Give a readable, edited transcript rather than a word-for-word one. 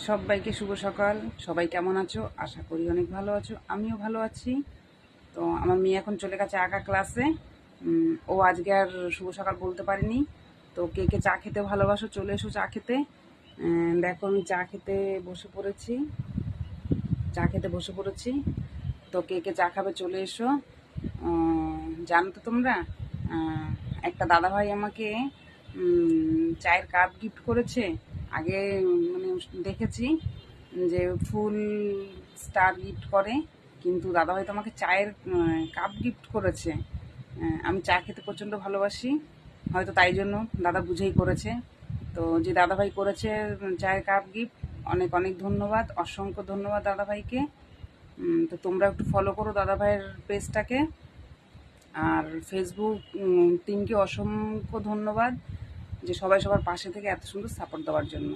সবাইকে শুভ সকাল। সবাই কেমন আছো? আশা করি অনেক ভালো আছো, আমিও ভালো আছি। তো আমার মেয়ে এখন চলে গেছে আঁকা ক্লাসে। ও আজকে আর শুভ সকাল বলতে পারিনি। তো কে কে চা খেতে ভালোবাসো চলে এসো চা খেতে। দেখো আমি চা খেতে বসে পড়েছি। তো কে কে চা খাবে চলে এসো। জানো তো তোমরা, আহ, একটা দাদাভাই আমাকে চায়ের কাপ গিফট করেছে। আগে মানে দেখেছি যে ফুল স্টার গিফট করে, কিন্তু দাদাভাই তো আমাকে চায়ের কাপ গিফট করেছে। আমি চা খেতে প্রচণ্ড ভালোবাসি, হয়তো তাই জন্য দাদা বুঝেই করেছে। তো যে দাদাভাই করেছে চায়ের কাপ গিফট, অনেক অনেক ধন্যবাদ, অসংখ্য ধন্যবাদ দাদাভাইকে। তো তোমরা একটু ফলো করো দাদাভাইয়ের পেজটাকে। আর ফেসবুক টিমকে অসংখ্য ধন্যবাদ যে সবাই সবার পাশে থেকে এত সুন্দর সাপোর্ট দেওয়ার জন্য।